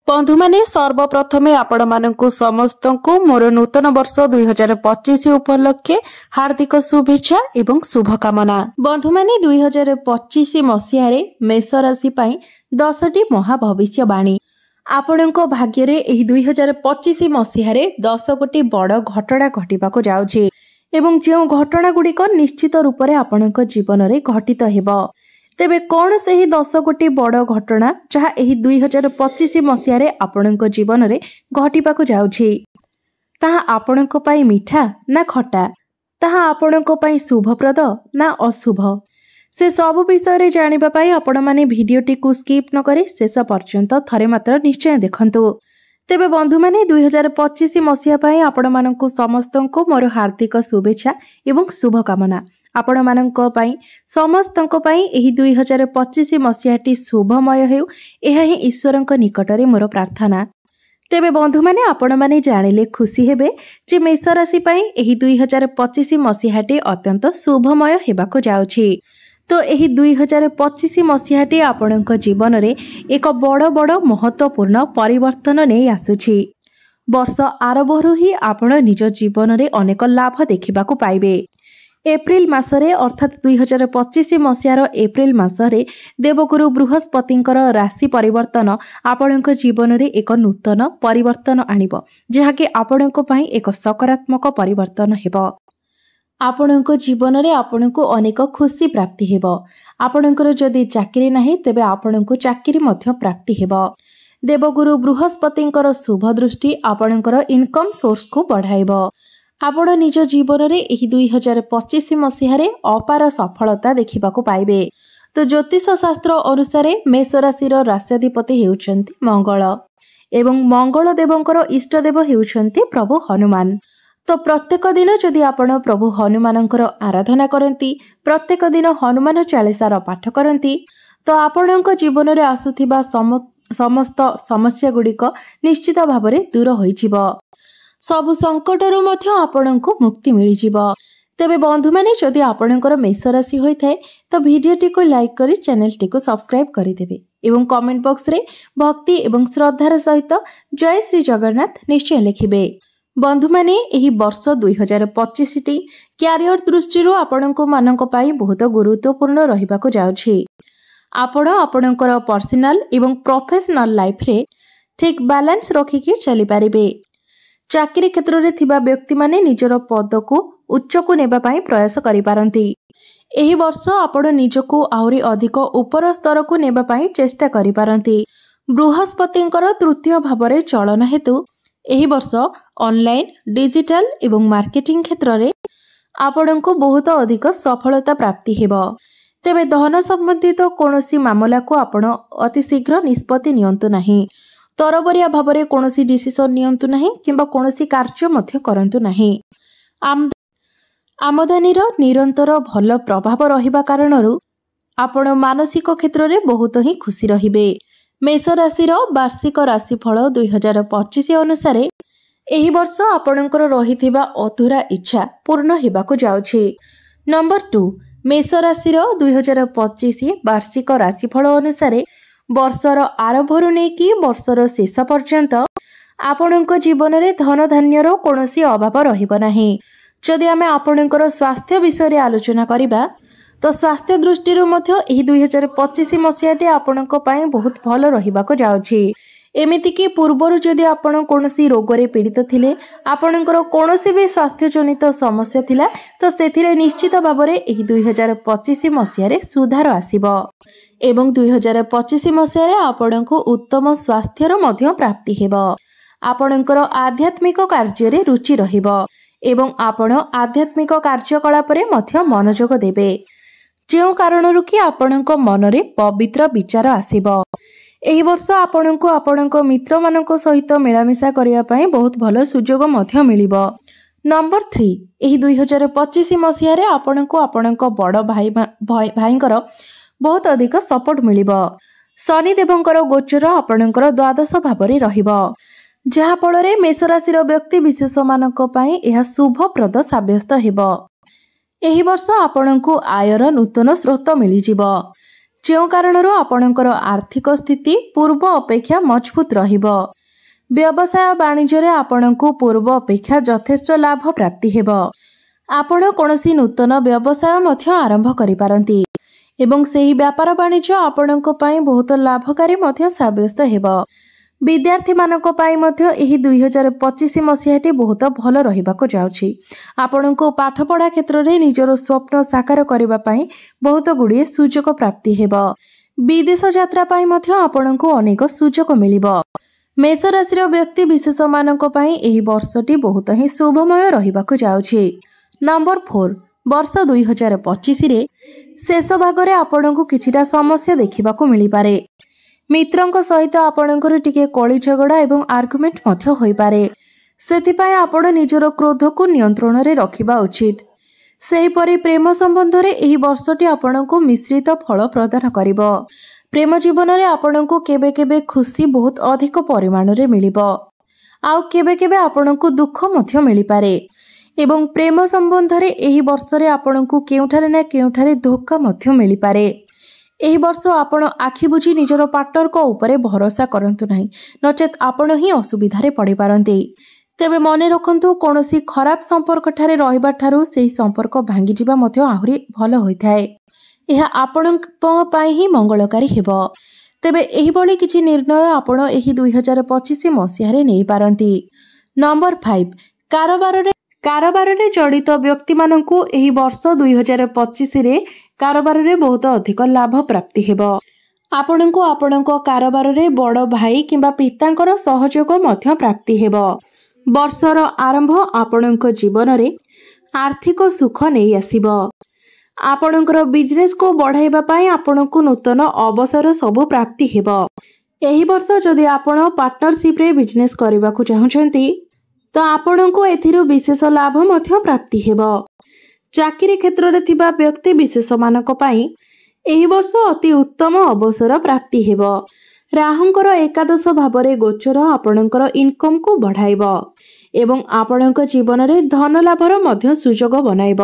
बंधु माने सर्वप्रथमे आपण मानकु समस्तंकु मोर नूतन वर्ष 2025 उपलक्षे हार्दिक शुभेच्छा एवं शुभकामना। बंधु माने 2025 मसिया रे मेष राशि पई 10टी महाभविष्यवाणी आपणको भाग्य रे एही 2025 मसिया रे 10 गोटी बड़ घटना घटिबाको जाउछि एवं जे घटना गुडिक निश्चित रूप रे आपणको जीवन रे घटित हेबो। तेबे कौन से ही 10 गोटी बड़ घटना जहाँ एही 2025 मसिया रे आपणको जीवन रे घटिबाको जाउछि ताहा आपणको पई मिठा ना खट्टा, ताहा आपणको पई शुभप्रद ना अशुभ, से सब विषय रे जानिबा पई आपण माने भिडियोटी को स्किप न करी शेष पर्यंत थरे मात्र निश्चय देखंतु। तेबे बंधु माने 2025 मसिया पई आपण मानकु समस्तंको मोर हार्दिक शुभेच्छा एवं शुभकामना। आपण माननको पई समस्तंको पई एही 2025 मसियाटी शुभमय हेउ एहा ही ईश्वरंक निकटरे मोर प्रार्थना। तेबे बंधु माने आपण माने जानिले खुशी हेबे जे मेष राशि पई एही 2025 मसियाटी अत्यंत शुभमय हेबाको जाउछि। तो एही 2025 मसियाटी आपणक जीवन रे एक बड़ बड़ महत्वपूर्ण परिवर्तन नै आसुछि। वर्ष आरंभरु ही आपण निज जीवन रे अनेक लाभ देखिबाको पाइबे। एप्रिल मासरे अर्थात 2025 मसियार एप्रिल मासरे देवगुरु बृहस्पतिंकर राशि परिवर्तन आपणक जीवन रे एक नूतन परिवर्तन आनिबो, जहाँकि आपणक पई एक सकारात्मक परिवर्तन हेबो। आपणक जीवन रे आपणको अनेक खुशी प्राप्ति हेबो। आपणकर जदि चाकरी नाही तेबे आपणको चाकरी मध्य प्राप्ति हेबो। देवगुरु बृहस्पतिंकर शुभ दृष्टि आपणकर इनकम सोर्स को बढ़ाइबो। आपण निज जीवन रे एही 2025 मसिया रे अपार सफलता देखिबाको पाइबे। तो ज्योतिष शास्त्र अनुसार मेष राशि राष्ट्राधिपति हेउचंती मंगल एवं मंगल देवंकर इष्टदेव हेउचंती प्रभु हनुमान। तो प्रत्येक दिन जदि आपण प्रभु हनुमानंकर आराधना करंती, प्रत्येक दिन हनुमान चालीसार पाठ करंती, तो आपणक जीवन रे आसुथिबा समस्त समस्या गुडिक निश्चित भाबरे दूर होइजिबो। सबु संकटरु मध्य आपणको मुक्ति मिलि जिवो। तेबे बंधु माने जदि आपणकर मेष राशि होई थाए तो भिडियोटी को लाइक करी चैनलटी को सब्सक्राइब करि देबे एवं कमेंट बॉक्स रे भक्ति एवं श्रद्धार सहित जय श्री जगन्नाथ निश्चय लिखिबे। बंधु माने एही वर्ष 2025 टी क्यारियर दृष्टि आपणको मानक पाई बहुत गुरुत्वपूर्ण रहिबाको जाउछि। आपण आपणकर पर्सनल एवं प्रोफेशनल लाइफ रे ठीक बैलेंस रखिकी चली पारिबे। चाकरी क्षेत्र रे थिबा व्यक्ति माने निजर पद को उच्च को नेबा पाई प्रयास करि पारंती। एही वर्ष आपण निजको आउरी अधिक ऊपर स्तर को नेबा पाई चेष्टा करि पारंती। बृहस्पतिंकर तृतीय भावरे चलन हेतु एही वर्ष ऑनलाइन डिजिटल एवं मार्केटिंग क्षेत्र रे आपणको बहुत अधिक सफलता प्राप्ति हेबो। तेबे धन संबंधित कोनोसी मामला को आपण अति शीघ्र निष्पत्ति नियंतु नाही। तरबरिया भावरे कोनोसी डिसिजन नियंतु नाही किंबा कोनोसी कार्य मध्य करंतु नाही। आमदानीर निरंतर भल प्रभाव रहिबा कारणरु आपण मानसिक क्षेत्र रे बहुत ही खुशी रहिबे। मेष राशिर वार्षिक राशिफल 2025 अनुसार एही वर्ष आपणकर रहिथिबा अधूरा इच्छा पूर्ण हेबाको जाउछि। नंबर 2 मेष राशिर 2025 वार्षिक राशिफल अनुसार वर्षर आरंभरु नेकी वर्षर शेष पर्यंत आपणक जीवन रे धन धान्यर कोनोसी अभाव रहिबो नाही। जदि आमे आपणकर स्वास्थ्य विषय रे आलोचना करिबा तो स्वास्थ्य दृष्टि मध्य एही 2025 मसियाटे आपणक पई बहुत भल रहिबाको जाउछि। एमिति कि पूर्वरु जदि आपण कोनोसी रोग रे पीड़ित थिले, आपणकर कोनोसी भी स्वास्थ्य जनित समस्या थिला तो सेथिरे निश्चित भाबरे एही 2025 मसिया रे सुधार आसीबो एवं 2025 मसिया रे आपणको उत्तम स्वास्थ्यर मध्य प्राप्ति हेबो। आपणकर आध्यात्मिक कार्य रे रुचि रहिबो एवं आपण आध्यात्मिक कार्यकलाप रे मध्य मनोयोग देबे, जेउ कारणरु कि आपणक मन रे पवित्र विचार आसीबो। एही वर्ष आपणको आपणक मित्र मानक सहित मिलामिशा करिया पई बहुत भलो सुजोग मध्य मिलिबो। नंबर 3 एही 2025 मसिया रे आपणको आपणक बड़ भाईंकर बहुत अधिक सपोर्ट मिलिबो। शनि देवंकर गोचर आपणकर द्वादश भावरे रहिबो, जहा फଳରେ मेष राशिर व्यक्ति विशेष मानक पई एहा शुभप्रद साब्यस्त हेबो। एही वर्ष आपणको आयर नूतन स्रोत मिलि जिवो, ଯେଉଁ କାରଣରୁ ଆପଣଙ୍କର ଆର୍ଥିକ ସ୍ଥିତି ପୂର୍ବ ଅପେକ୍ଷା ମଜବୁତ ରହିବ। ବ୍ୟବସାୟ ବାଣିଜ୍ୟରେ ଆପଣଙ୍କୁ ପୂର୍ବ ଅପେକ୍ଷା ଯଥେଷ୍ଟ ଲାଭ ପ୍ରାପ୍ତି ହେବ। ଆପଣ କୌଣସି ନୂତନ ବ୍ୟବସାୟ ମଧ୍ୟ ଆରମ୍ଭ କରିପାରନ୍ତି ଏବଂ ସେହି ବ୍ୟାପାର ବାଣିଜ୍ୟ ଆପଣଙ୍କ ପାଇଁ ବହୁତ ଲାଭକାରୀ ମଧ୍ୟ ସାବ୍ୟସ୍ତ ହେବ। ବିଦ୍ୟାର୍ଥୀମାନଙ୍କ ପାଇଁ ମଧ୍ୟ ଏହି 2025 ମସିହାଟି ବହୁତ ଭଲ ରହିବାକୁ ଯାଉଛି। ଆପଣଙ୍କୁ ପାଠପଢ଼ା କ୍ଷେତ୍ରରେ ନିଜର ସ୍ୱପ୍ନ ସାକାର କରିବା ପାଇଁ ବହୁତ ଗୁଡ଼ିଏ ସୁଯୋଗ ପ୍ରାପ୍ତି ହେବ। ବିଦେଶ ଯାତ୍ରା ପାଇଁ ମଧ୍ୟ ଆପଣଙ୍କୁ ଅନେକ ସୁଯୋଗ ମିଳିବ। ମେଷ ରାଶିର ବ୍ୟକ୍ତି ବିଶେଷମାନଙ୍କ ପାଇଁ ଏହି ବର୍ଷଟି ବହୁତ ହିଁ ଶୁଭମୟ ରହିବାକୁ ଯାଉଛି। ନମ୍ବର 4, ବର୍ଷ 2025ରେ ଶେଷ ଭାଗରେ ଆପଣଙ୍କୁ କିଛିଟା ସମସ୍ୟା ଦେଖିବାକୁ ମିଳିପାରେ। ମିତ୍ରଙ୍କ ସହିତ ଆପଣଙ୍କର ଟିକେ କଳି ଝଗଡ଼ା ଏବଂ ଆର୍ଗୁମେଣ୍ଟ ମଧ୍ୟ ହୋଇପାରେ। ସେଥିପାଇଁ ଆପଣ ନିଜର କ୍ରୋଧକୁ ନିୟନ୍ତ୍ରଣରେ ରଖିବା ଉଚିତ। ସେହିପରି ପ୍ରେମ ସମ୍ବନ୍ଧରେ ଏହି ବର୍ଷଟି ଆପଣଙ୍କୁ ମିଶ୍ରିତ ଫଳ ପ୍ରଦାନ କରିବ। ପ୍ରେମ ଜୀବନରେ ଆପଣଙ୍କୁ କେବେ କେବେ ଖୁସି ବହୁତ ଅଧିକ ପରିମାଣରେ ମିଳିବ, ଆଉ କେବେ କେବେ ଆପଣଙ୍କୁ ଦୁଃଖ ମଧ୍ୟ ମିଳିପାରେ ଏବଂ ପ୍ରେମ ସମ୍ବନ୍ଧରେ ଏହି ବର୍ଷରେ ଆପଣଙ୍କୁ କେଉଁଠାରେ ନା କେଉଁଠାରେ ଧୋକା ମଧ୍ୟ ମିଳିପାରେ। ଏହି ବର୍ଷ ଆପଣ ଆଖି ବୁଜି ନିଜର ପାର୍ଟନରଙ୍କ ଉପରେ ଭରସା କରନ୍ତୁ ନାହିଁ, ନଚେତ୍ ଆପଣ ହିଁ ଅସୁବିଧାରେ ପଡ଼ିପାରନ୍ତି। ତେବେ ମନେ ରଖନ୍ତୁ, କୌଣସି ଖରାପ ସମ୍ପର୍କଠାରେ ରହିବା ଠାରୁ ସେହି ସମ୍ପର୍କ ଭାଙ୍ଗିଯିବା ମଧ୍ୟ ଆହୁରି ଭଲ ହୋଇଥାଏ। ଏହା ଆପଣଙ୍କ ପାଇଁ ହିଁ ମଙ୍ଗଳକାରୀ ହେବ। ତେବେ ଏହିଭଳି କିଛି ନିର୍ଣ୍ଣୟ ଆପଣ ଏହି 2025 ମସିହାରେ ନେଇପାରନ୍ତି। ନମ୍ବର 5, କାରବାରରେ ଜଡ଼ିତ ବ୍ୟକ୍ତିମାନଙ୍କୁ ଏହି ବର୍ଷ 2025ରେ କାରବାରରେ ବହୁତ ଅଧିକ ଲାଭ ପ୍ରାପ୍ତି ହେବ। ଆପଣଙ୍କୁ ଆପଣଙ୍କ କାରବାରରେ ବଡ଼ ଭାଇ କିମ୍ବା ପିତାଙ୍କର ସହଯୋଗ ମଧ୍ୟ ପ୍ରାପ୍ତି ହେବ। ବର୍ଷର ଆରମ୍ଭ ଆପଣଙ୍କ ଜୀବନରେ ଆର୍ଥିକ ସୁଖ ନେଇ ଆସିବ। ଆପଣଙ୍କର ବିଜନେସକୁ ବଢ଼ାଇବା ପାଇଁ ଆପଣଙ୍କୁ ନୂତନ ଅବସର ସବୁ ପ୍ରାପ୍ତି ହେବ। ଏହି ବର୍ଷ ଯଦି ଆପଣ ପାର୍ଟନରସିପ୍ରେ ବିଜନେସ୍ କରିବାକୁ ଚାହୁଁଛନ୍ତି ତ ଆପଣଙ୍କୁ ଏଥିରୁ ବିଶେଷ ଲାଭ ମଧ୍ୟ ପ୍ରାପ୍ତି ହେବ। ଚାକିରି କ୍ଷେତ୍ରରେ ଥିବା ବ୍ୟକ୍ତି ବିଶେଷମାନଙ୍କ ପାଇଁ ଏହି ବର୍ଷ ଅତି ଉତ୍ତମ ଅବସର ପ୍ରାପ୍ତି ହେବ। ରାହୁଙ୍କର ଏକାଦଶ ଭାବରେ ଗୋଚର ଆପଣଙ୍କର ଇନକମକୁ ବଢ଼ାଇବ ଏବଂ ଆପଣଙ୍କ ଜୀବନରେ ଧନ ଲାଭର ମଧ୍ୟ ସୁଯୋଗ ବନାଇବ।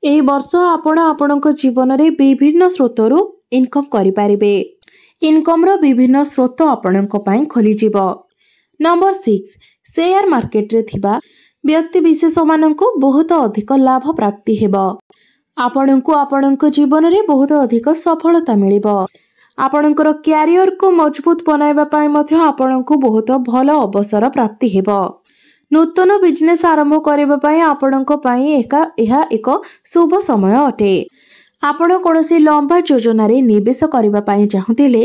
ଏହି ବର୍ଷ ଆପଣ ଆପଣଙ୍କ ଜୀବନରେ ବିଭିନ୍ନ ସ୍ରୋତରୁ ଇନକମ କରିପାରିବେ। ଇନକମର ବିଭିନ୍ନ ସ୍ରୋତ ଆପଣଙ୍କ ପାଇଁ ଖୋଲିଯିବ। ନମ୍ବର 6, ସେୟାର ମାର୍କେଟରେ ଥିବା ବ୍ୟକ୍ତି ବିଶେଷମାନଙ୍କୁ ବହୁତ ଅଧିକ ଲାଭ ପ୍ରାପ୍ତି ହେବ। ଆପଣଙ୍କୁ ଆପଣଙ୍କ ଜୀବନରେ ବହୁତ ଅଧିକ ସଫଳତା ମିଳିବ। ଆପଣଙ୍କର କ୍ୟାରିୟରକୁ ମଜବୁତ ବନାଇବା ପାଇଁ ମଧ୍ୟ ଆପଣଙ୍କୁ ବହୁତ ଭଲ ଅବସର ପ୍ରାପ୍ତି ହେବ। ନୂତନ ବିଜନେସ୍ ଆରମ୍ଭ କରିବା ପାଇଁ ଆପଣଙ୍କ ପାଇଁ ଏହା ଏକ ଶୁଭ ସମୟ ଅଟେ। ଆପଣ କୌଣସି ଲମ୍ବା ଯୋଜନାରେ ନିବେଶ କରିବା ପାଇଁ ଚାହୁଁଥିଲେ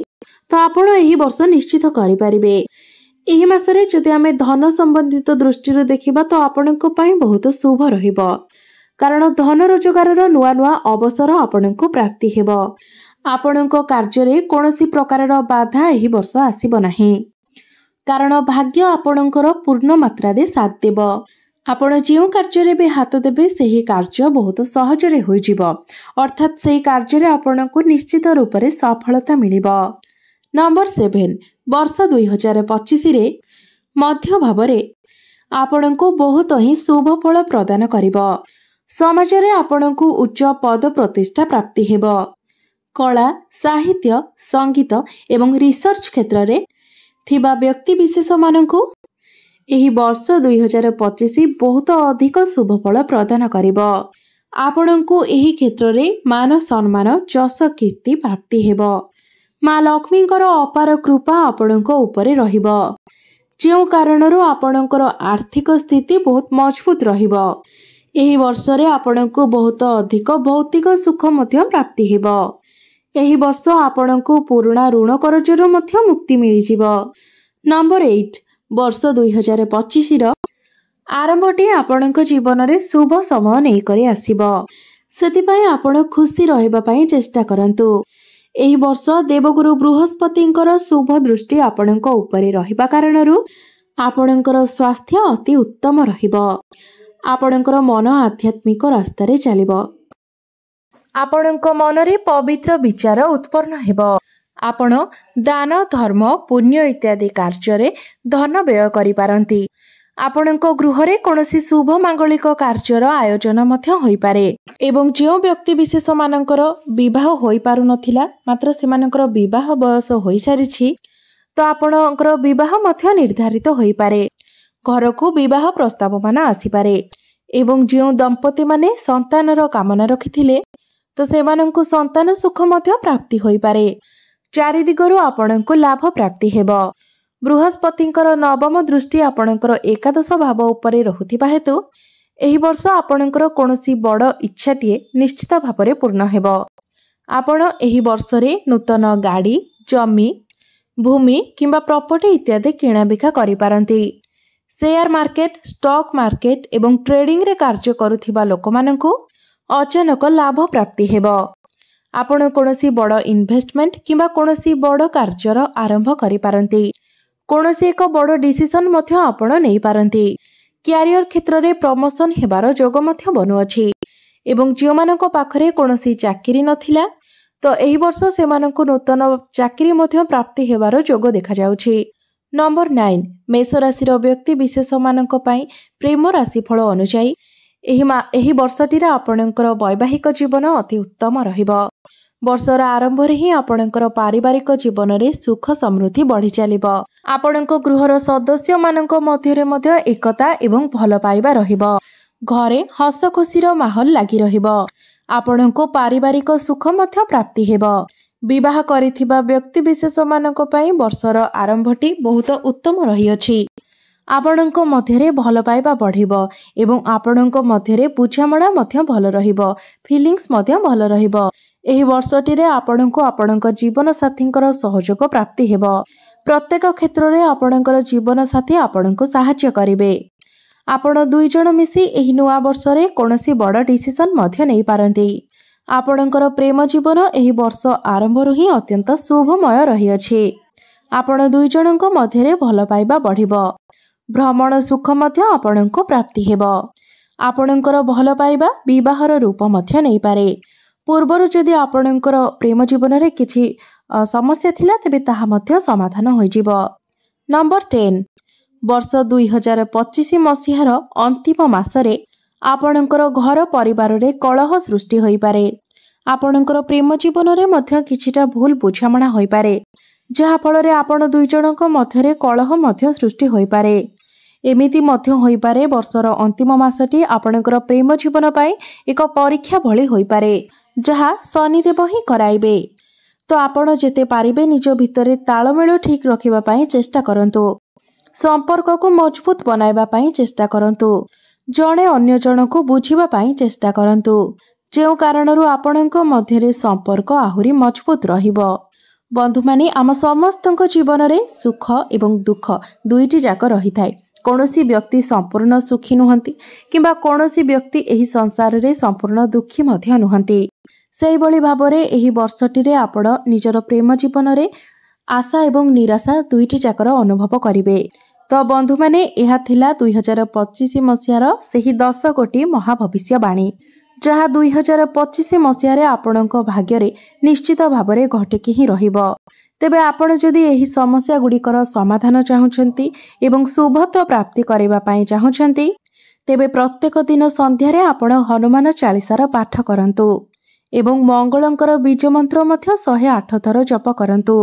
ତ ଆପଣ ଏହି ବର୍ଷ ନିଶ୍ଚିତ କରିପାରିବେ। ଏହି ମାସରେ ଯଦି ଆମେ ଧନ ସମ୍ବନ୍ଧିତ ଦୃଷ୍ଟିରୁ ଦେଖିବା ତ ଆପଣଙ୍କ ପାଇଁ ବହୁତ ଶୁଭ ରହିବ, କାରଣ ଧନ ରୋଜଗାରର ନୂଆ ନୂଆ ଅବସର ଆପଣଙ୍କୁ ପ୍ରାପ୍ତି ହେବ। ଆପଣଙ୍କ କାର୍ଯ୍ୟରେ କୌଣସି ପ୍ରକାରର ବାଧା ଏହି ବର୍ଷ ଆସିବ ନାହିଁ, କାରଣ ଭାଗ୍ୟ ଆପଣଙ୍କର ପୂର୍ଣ୍ଣ ମାତ୍ରାରେ ସାଥ ଦେବ। ଆପଣ ଯେଉଁ କାର୍ଯ୍ୟରେ ବି ହାତ ଦେବେ ସେହି କାର୍ଯ୍ୟ ବହୁତ ସହଜରେ ହୋଇଯିବ, ଅର୍ଥାତ୍ ସେହି କାର୍ଯ୍ୟରେ ଆପଣଙ୍କୁ ନିଶ୍ଚିତ ରୂପରେ ସଫଳତା ମିଳିବ। ନମ୍ବର 7, ବର୍ଷ 2025ରେ ମଧ୍ୟ ଭାବରେ ଆପଣଙ୍କୁ ବହୁତ ହିଁ ଶୁଭ ଫଳ ପ୍ରଦାନ କରିବ। ସମାଜରେ ଆପଣଙ୍କୁ ଉଚ୍ଚ ପଦ ପ୍ରତିଷ୍ଠା ପ୍ରାପ୍ତି ହେବ। କଳା, ସାହିତ୍ୟ, ସଙ୍ଗୀତ ଏବଂ ରିସର୍ଚ୍ଚ କ୍ଷେତ୍ରରେ ଥିବା ବ୍ୟକ୍ତିବିଶେଷମାନଙ୍କୁ ଏହି ବର୍ଷ 2025 ବହୁତ ଅଧିକ ଶୁଭଫଳ ପ୍ରଦାନ କରିବ। ଆପଣଙ୍କୁ ଏହି କ୍ଷେତ୍ରରେ ମାନ ସମ୍ମାନ, ଯଶ, କୀର୍ତ୍ତି ପ୍ରାପ୍ତି ହେବ। ମା ଲକ୍ଷ୍ମୀଙ୍କର ଅପାର କୃପା ଆପଣଙ୍କ ଉପରେ ରହିବ, ଯେଉଁ କାରଣରୁ ଆପଣଙ୍କର ଆର୍ଥିକ ସ୍ଥିତି ବହୁତ ମଜବୁତ ରହିବ। ଏହି ବର୍ଷରେ ଆପଣଙ୍କୁ ବହୁତ ଅଧିକ ଭୌତିକ ସୁଖ ମଧ୍ୟ ପ୍ରାପ୍ତି ହେବ। ଏହି ବର୍ଷ ଆପଣଙ୍କୁ ପୁରୁଣା ଋଣ କରଜରୁ ମଧ୍ୟ ମୁକ୍ତି ମିଳିଯିବ। ନମ୍ବର 8, ବର୍ଷ 2025ର ଆରମ୍ଭଟି ଆପଣଙ୍କ ଜୀବନରେ ଶୁଭ ସମୟ ନେଇକରି ଆସିବ। ସେଥିପାଇଁ ଆପଣ ଖୁସି ରହିବା ପାଇଁ ଚେଷ୍ଟା କରନ୍ତୁ। ଏହି ବର୍ଷ ଦେବଗୁରୁ ବୃହସ୍ପତିଙ୍କର ଶୁଭ ଦୃଷ୍ଟି ଆପଣଙ୍କ ଉପରେ ରହିବା କାରଣରୁ ଆପଣଙ୍କର ସ୍ୱାସ୍ଥ୍ୟ ଅତି ଉତ୍ତମ ରହିବ। ଆପଣଙ୍କର ମନ ଆଧ୍ୟାତ୍ମିକ ରାସ୍ତାରେ ଚାଲିବ। ଆପଣଙ୍କ ମନରେ ପବିତ୍ର ବିଚାର ଉତ୍ପନ୍ନ ହେବ। ଆପଣ ଦାନ, ଧର୍ମ, ପୁଣ୍ୟ ଇତ୍ୟାଦି କାର୍ଯ୍ୟରେ ଧନ ବ୍ୟୟ କରିପାରନ୍ତି। ଆପଣଙ୍କ ଗୃହରେ କୌଣସି ଶୁଭ ମାଙ୍ଗଳିକ କାର୍ଯ୍ୟର ଆୟୋଜନ ମଧ୍ୟ ହୋଇପାରେ ଏବଂ ଯେଉଁ ବ୍ୟକ୍ତି ବିଶେଷ ମାନଙ୍କର ବିବାହ ହୋଇପାରୁନଥିଲା ମାତ୍ର ସେମାନଙ୍କର ବିବାହ ବୟସ ହୋଇସାରିଛି ତ ଆପଣଙ୍କର ବିବାହ ମଧ୍ୟ ନିର୍ଦ୍ଧାରିତ ହୋଇପାରେ। ଘରକୁ ବିବାହ ପ୍ରସ୍ତାବମାନ ଆସିପାରେ ଏବଂ ଯେଉଁ ଦମ୍ପତିମାନେ ସନ୍ତାନର କାମନା ରଖିଥିଲେ ତ ସେମାନଙ୍କୁ ସନ୍ତାନ ସୁଖ ମଧ୍ୟ ପ୍ରାପ୍ତି ହୋଇପାରେ। ଚାରିଦିଗରୁ ଆପଣଙ୍କୁ ଲାଭ ପ୍ରାପ୍ତି ହେବ। ବୃହସ୍ପତିଙ୍କର ନବମ ଦୃଷ୍ଟି ଆପଣଙ୍କର ଏକାଦଶ ଭାବ ଉପରେ ରହୁଥିବା ହେତୁ ଏହି ବର୍ଷ ଆପଣଙ୍କର କୌଣସି ବଡ଼ ଇଚ୍ଛାଟିଏ ନିଶ୍ଚିତ ଭାବରେ ପୂର୍ଣ୍ଣ ହେବ। ଆପଣ ଏହି ବର୍ଷରେ ନୂତନ ଗାଡ଼ି, ଜମି, ଭୂମି କିମ୍ବା ପ୍ରପର୍ଟି ଇତ୍ୟାଦି କିଣାବିକା କରିପାରନ୍ତି। ସେୟାର ମାର୍କେଟ, ଷ୍ଟକ୍ ମାର୍କେଟ ଏବଂ ଟ୍ରେଡିଂରେ କାର୍ଯ୍ୟ କରୁଥିବା ଲୋକମାନଙ୍କୁ ଅଚାନକ ଲାଭ ପ୍ରାପ୍ତି ହେବ। ଆପଣ କୌଣସି ବଡ଼ ଇନଭେଷ୍ଟମେଣ୍ଟ କିମ୍ବା କୌଣସି ବଡ଼ କାର୍ଯ୍ୟର ଆରମ୍ଭ କରିପାରନ୍ତି। କୌଣସି ଏକ ବଡ଼ ଡିସିସନ୍ ମଧ୍ୟ ଆପଣ ନେଇପାରନ୍ତି। କ୍ୟାରିୟର କ୍ଷେତ୍ରରେ ପ୍ରମୋସନ ହେବାର ଯୋଗ ମଧ୍ୟ ବନୁଅଛି ଏବଂ ଯେଉଁମାନଙ୍କ ପାଖରେ କୌଣସି ଚାକିରି ନଥିଲା ତ ଏହି ବର୍ଷ ସେମାନଙ୍କୁ ନୂତନ ଚାକିରି ମଧ୍ୟ ପ୍ରାପ୍ତି ହେବାର ଯୋଗ ଦେଖାଯାଉଛି। ନମ୍ବର 9, ମେଷ ରାଶିର ବ୍ୟକ୍ତି ବିଶେଷମାନଙ୍କ ପାଇଁ ପ୍ରେମ ରାଶିଫଳ ଅନୁଯାୟୀ ଏହି ବର୍ଷଟିରେ ଆପଣଙ୍କର ବୈବାହିକ ଜୀବନ ଅତି ଉତ୍ତମ ରହିବ। ବର୍ଷର ଆରମ୍ଭରେ ହିଁ ଆପଣଙ୍କର ପାରିବାରିକ ଜୀବନରେ ସୁଖ ସମୃଦ୍ଧି ବଢ଼ି ଚାଲିବ। ଆପଣଙ୍କ ଗୃହର ସଦସ୍ୟମାନଙ୍କ ମଧ୍ୟରେ ମଧ୍ୟ ଏକତା ଏବଂ ଭଲ ପାଇବା ରହିବ। ଘରେ ହସ ଖୁସିର ମାହୋଲ ଲାଗି ରହିବ। ଆପଣଙ୍କୁ ପାରିବାରିକ ସୁଖ ମଧ୍ୟ ପ୍ରାପ୍ତି ହେବ। ବିବାହ କରିଥିବା ବ୍ୟକ୍ତି ବିଶେଷମାନଙ୍କ ପାଇଁ ବର୍ଷର ଆରମ୍ଭଟି ବହୁତ ଉତ୍ତମ ରହିଅଛି। ଆପଣଙ୍କ ମଧ୍ୟରେ ଭଲ ପାଇବା ବଢ଼ିବ ଏବଂ ଆପଣଙ୍କ ମଧ୍ୟରେ ବୁଝାମଣା ମଧ୍ୟ ଭଲ ରହିବ। ଫିଲିଂସ୍ ମଧ୍ୟ ଭଲ ରହିବ। ଏହି ବର୍ଷଟିରେ ଆପଣଙ୍କୁ ଆପଣଙ୍କ ଜୀବନସାଥୀଙ୍କର ସହଯୋଗ ପ୍ରାପ୍ତି ହେବ। ପ୍ରତ୍ୟେକ କ୍ଷେତ୍ରରେ ଆପଣଙ୍କର ଜୀବନସାଥୀ ଆପଣଙ୍କୁ ସାହାଯ୍ୟ କରିବେ। ଆପଣ 2 ଜଣ ମିଶି ଏହି ନୂଆ ବର୍ଷରେ କୌଣସି ବଡ଼ ଡିସିସନ୍ ମଧ୍ୟ ନେଇପାରନ୍ତି। ଆପଣଙ୍କର ପ୍ରେମ ଜୀବନ ଏହି ବର୍ଷ ଆରମ୍ଭରୁ ହିଁ ଅତ୍ୟନ୍ତ ଶୁଭମୟ ରହିଅଛି। ଆପଣ 2 ଜଣଙ୍କ ମଧ୍ୟରେ ଭଲ ପାଇବା ବଢ଼ିବ। ଭ୍ରମଣ ସୁଖ ମଧ୍ୟ ଆପଣଙ୍କୁ ପ୍ରାପ୍ତି ହେବ। ଆପଣଙ୍କର ଭଲ ପାଇବା ବିବାହର ରୂପ ମଧ୍ୟ ନେଇପାରେ। ପୂର୍ବରୁ ଯଦି ଆପଣଙ୍କର ପ୍ରେମ ଜୀବନରେ କିଛି ସମସ୍ୟା ଥିଲା ତେବେ ତାହା ମଧ୍ୟ ସମାଧାନ ହୋଇଯିବ। ନମ୍ବର 10, ବର୍ଷ 2025 ମସିହାର ଅନ୍ତିମ ମାସରେ ଆପଣଙ୍କର ଘର ପରିବାରରେ କଳହ ସୃଷ୍ଟି ହୋଇପାରେ। ଆପଣଙ୍କର ପ୍ରେମ ଜୀବନରେ ମଧ୍ୟ କିଛିଟା ଭୁଲ ବୁଝାମଣା ହୋଇପାରେ ଯାହାଫଳରେ ଆପଣ 2 ଜଣଙ୍କ ମଧ୍ୟରେ କଳହ ମଧ୍ୟ ସୃଷ୍ଟି ହୋଇପାରେ। ଏମିତି ମଧ୍ୟ ହୋଇପାରେ ବର୍ଷର ଅନ୍ତିମ ମାସଟି ଆପଣଙ୍କର ପ୍ରେମ ଜୀବନ ପାଇଁ ଏକ ପରୀକ୍ଷା ଭଳି ହୋଇପାରେ ଯାହା ଶନିଦେବ ହିଁ କରାଇବେ। ତ ଆପଣ ଯେତେ ପାରିବେ ନିଜ ଭିତରେ ତାଳମେଳ ଠିକ୍ ରଖିବା ପାଇଁ ଚେଷ୍ଟା କରନ୍ତୁ। ସମ୍ପର୍କକୁ ମଜବୁତ ବନାଇବା ପାଇଁ ଚେଷ୍ଟା କରନ୍ତୁ। ଜଣେ ଅନ୍ୟ ଜଣକୁ ବୁଝିବା ପାଇଁ ଚେଷ୍ଟା କରନ୍ତୁ ଯେଉଁ କାରଣରୁ ଆପଣଙ୍କ ମଧ୍ୟରେ ସମ୍ପର୍କ ଆହୁରି ମଜବୁତ ରହିବ। ବନ୍ଧୁମାନେ, ଆମ ସମସ୍ତଙ୍କ ଜୀବନରେ ସୁଖ ଏବଂ ଦୁଃଖ ଦୁଇଟି ଯାକ ରହିଥାଏ। କୌଣସି ବ୍ୟକ୍ତି ସମ୍ପୂର୍ଣ୍ଣ ସୁଖୀ ନୁହନ୍ତି କିମ୍ବା କୌଣସି ବ୍ୟକ୍ତି ଏହି ସଂସାରରେ ସମ୍ପୂର୍ଣ୍ଣ ଦୁଃଖୀ ମଧ୍ୟ ନୁହନ୍ତି। ସେହିଭଳି ଭାବରେ ଏହି ବର୍ଷଟିରେ ଆପଣ ନିଜର ପ୍ରେମ ଜୀବନରେ ଆଶା ଏବଂ ନିରାଶା ଦୁଇଟି ଯାକର ଅନୁଭବ କରିବେ। ତ ବନ୍ଧୁମାନେ, ଏହା ଥିଲା 2025 ମସିହାର ସେହି 10 ଗୋଟି ମହାଭବିଷ୍ୟବାଣୀ ଯାହା 2025 ମସିହାରେ ଆପଣଙ୍କ ଭାଗ୍ୟରେ ନିଶ୍ଚିତ ଭାବରେ ଘଟିକି ହିଁ ରହିବ। ତେବେ ଆପଣ ଯଦି ଏହି ସମସ୍ୟା ଗୁଡ଼ିକର ସମାଧାନ ଚାହୁଁଛନ୍ତି ଏବଂ ଶୁଭତ୍ୱ ପ୍ରାପ୍ତି କରିବା ପାଇଁ ଚାହୁଁଛନ୍ତି ତେବେ ପ୍ରତ୍ୟେକ ଦିନ ସନ୍ଧ୍ୟାରେ ଆପଣ ହନୁମାନ ଚାଳିଶାର ପାଠ କରନ୍ତୁ ଏବଂ ମଙ୍ଗଳଙ୍କର ବୀଜ ମନ୍ତ୍ର ମଧ୍ୟ 108 ଥର ଜପ କରନ୍ତୁ।